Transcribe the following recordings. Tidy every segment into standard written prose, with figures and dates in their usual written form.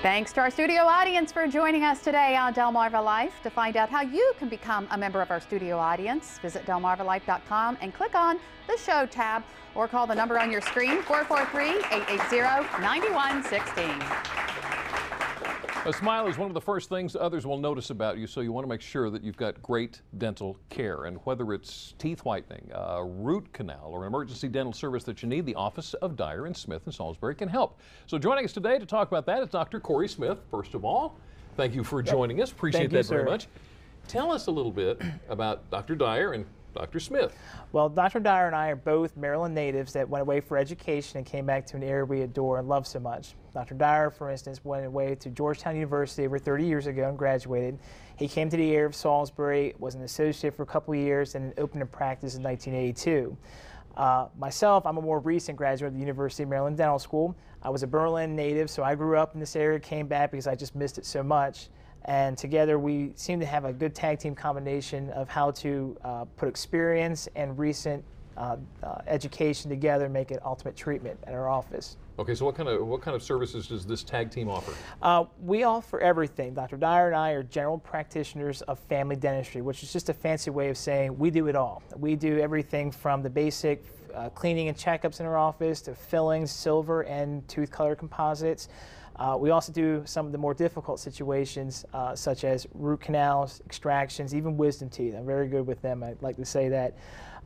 Thanks to our studio audience for joining us today on Delmarva Life. To find out how you can become a member of our studio audience, visit delmarvalife.com and click on the Show tab or call the number on your screen, 443-880-9116. A smile is one of the first things others will notice about you, so you want to make sure that you've got great dental care. And whether it's teeth whitening, root canal, or emergency dental service that you need, the office of Dyer and Smith in Salisbury can help. So joining us today to talk about that is Dr. Corey Smith. First of all, thank you for joining us. Appreciate that very much. Tell us a little bit about Dr. Dyer and Dr. Smith. Well, Dr. Dyer and I are both Maryland natives that went away for education and came back to an area we adore and love so much. Dr. Dyer, for instance, went away to Georgetown University over 30 years ago and graduated. He came to the area of Salisbury, was an associate for a couple of years, and opened a practice in 1982. Myself, I'm a more recent graduate of the University of Maryland Dental School. I was a Berlin native, so I grew up in this area, came back because I just missed it so much. And together we seem to have a good tag team combination of how to put experience and recent education together and make it ultimate treatment at our office. Okay, so what kind of services does this tag team offer? We offer everything. Dr. Dyer and I are general practitioners of family dentistry, which is just a fancy way of saying we do it all. We do everything from the basic cleaning and checkups in our office to fillings, silver, and tooth color composites. We also do some of the more difficult situations, such as root canals, extractions, even wisdom teeth. I'm very good with them, I'd like to say that.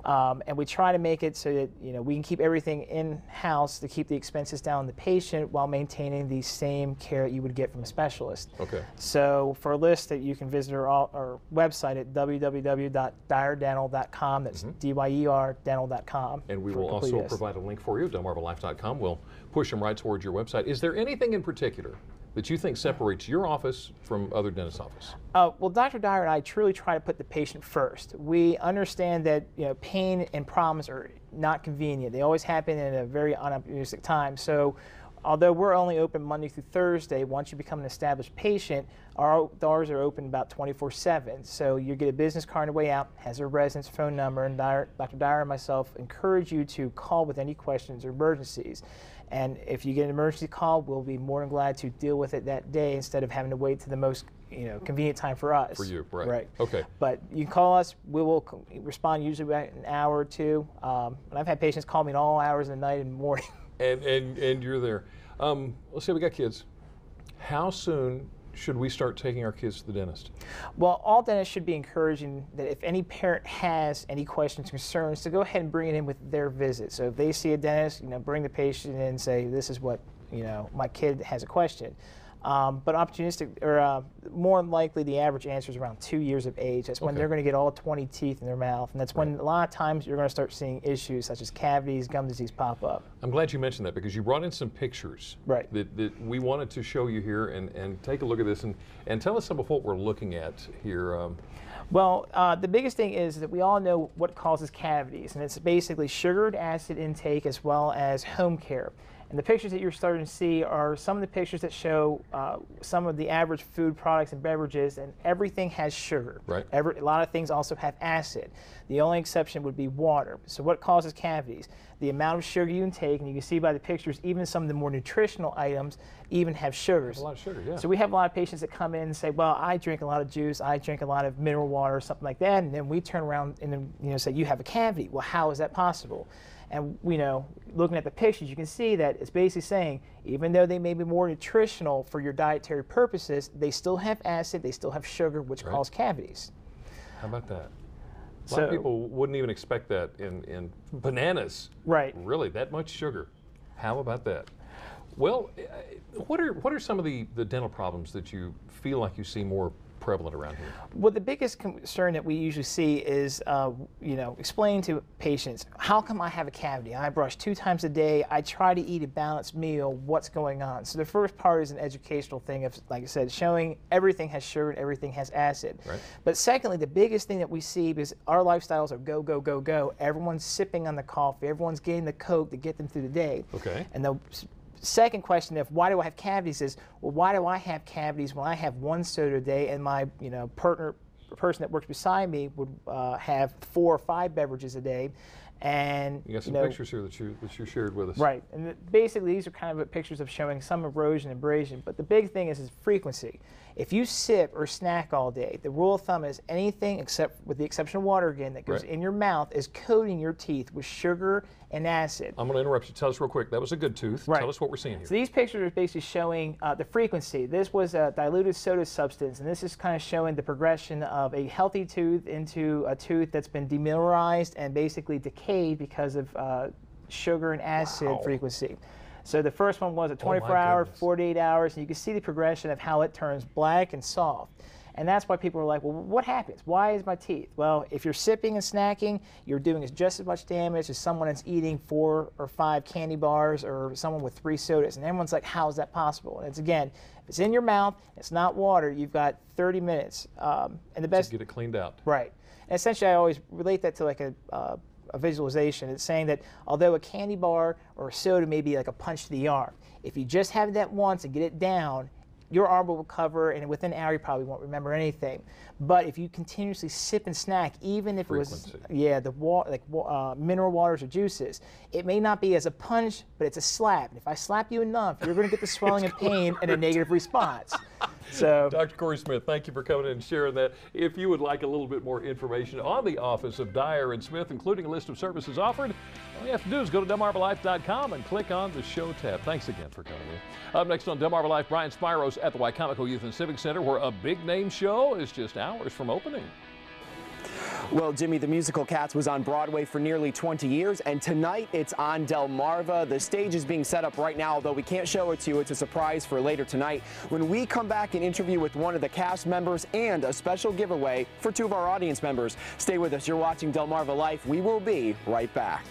And we try to make it so that we can keep everything in-house to keep the expenses down on the patient while maintaining the same care that you would get from a specialist. Okay. So for a list that you can visit our website at www.dyerdental.com. That's D-Y-E-R dental.com. And we will also provide a link for you, delmarvalife.com. We'll push them right towards your website. Is there anything in particular that you think separates your office from other dentist offices? Well, Dr. Dyer and I truly try to put the patient first. We understand that pain and problems are not convenient. They always happen in a very unoptimistic time. So although we're only open Monday through Thursday, once you become an established patient, our doors are open about 24/7. So you get a business card on the way out, has a residence phone number, and Dr. Dyer and myself encourage you to call with any questions or emergencies. And if you get an emergency call, we'll be more than glad to deal with it that day instead of having to wait to the most convenient time for us. For you, right. Right. Okay. But you can call us. We will respond usually about an hour or two. And I've had patients call me at all hours of the night and morning. And you're there. Let's say we got kids. How soon should we start taking our kids to the dentist? Well, all dentists should be encouraging that if any parent has any questions, concerns, to go ahead and bring it in with their visit. So if they see a dentist, bring the patient in and say, this is what, my kid has a question. But opportunistic, or more than likely, the average answer is around 2 years of age. That's when they're going to get all 20 teeth in their mouth, and that's when a lot of times you're going to start seeing issues such as cavities, gum disease pop up. I'm glad you mentioned that because you brought in some pictures that we wanted to show you here and take a look at this and tell us some of what we're looking at here. Well, the biggest thing is that we all know what causes cavities, and it's basically sugar acid intake as well as home care. And the pictures that you're starting to see are some of the pictures that show some of the average food products and beverages, and everything has sugar. Right. A lot of things also have acid. The only exception would be water. So what causes cavities? The amount of sugar you intake, and you can see by the pictures, even some of the more nutritional items even have sugars. A lot of sugar, yeah. So we have a lot of patients that come in and say, well, I drink a lot of juice, I drink a lot of mineral water, or something like that, and then we turn around and say, you have a cavity. Well, how is that possible? And looking at the pictures, you can see that it's basically saying, even though they may be more nutritional for your dietary purposes, they still have acid, they still have sugar, which cause cavities. How about that? A lot of people wouldn't even expect that in bananas. Right. Really, that much sugar. How about that? Well, what are some of the dental problems that you feel like you see more prevalent around here? Well, the biggest concern that we usually see is, explaining to patients, how come I have a cavity? I brush 2 times a day. I try to eat a balanced meal. What's going on? So the first part is an educational thing of, like I said, showing everything has sugar and everything has acid. Right. But secondly, the biggest thing that we see is our lifestyles are go, go, go, go. Everyone's sipping on the coffee. Everyone's getting the Coke to get them through the day. Okay. And the second question of why do I have cavities is, well, why do I have cavities when I have 1 soda a day and my person that works beside me would have 4 or 5 beverages a day? And you got some pictures here that you shared with us. Right, and basically these are kind of pictures of showing some erosion and abrasion, but the big thing is frequency. If you sip or snack all day, the rule of thumb is anything except, with the exception of water again, that goes in your mouth is coating your teeth with sugar and acid. I'm going to interrupt you. Tell us real quick. That was a good tooth. Right. Tell us what we're seeing here. So these pictures are basically showing the frequency. This was a diluted soda substance, and this is kind of showing the progression of a healthy tooth into a tooth that's been demineralized and basically decayed because of sugar and acid frequency. So the first one was a 24-hour, 48 hours, and you can see the progression of how it turns black and soft. And that's why people are like, well, what happens? Why is my teeth? Well, if you're sipping and snacking, you're doing just as much damage as someone that's eating 4 or 5 candy bars or someone with 3 sodas. And everyone's like, how is that possible? And it's, again, if it's in your mouth, it's not water, you've got 30 minutes. And the best, to get it cleaned out. Right. And essentially, I always relate that to like a visualization. It's saying that although a candy bar or a soda may be like a punch to the arm, if you just have that once and get it down, your arm will recover, and within an hour you probably won't remember anything. But if you continuously sip and snack, even if it was mineral waters or juices, it may not be as a punch, but it's a slap. And if I slap you enough, you're going to get the swelling and pain and a negative response. So, Dr. Corey Smith, thank you for coming in and sharing that. If you would like a little bit more information on the office of Dyer and Smith, including a list of services offered, all you have to do is go to delmarvalife.com and click on the show tab. Thanks again for coming in. Up next on Delmarva Life, Brian Spiros at the Wicomico Youth and Civic Center, where a big name show is just hours from opening. Well, Jimmy, the musical Cats was on Broadway for nearly 20 years, and tonight it's on Delmarva. The stage is being set up right now, although we can't show it to you. It's a surprise for later tonight when we come back and interview with one of the cast members and a special giveaway for 2 of our audience members. Stay with us. You're watching Delmarva Life. We will be right back.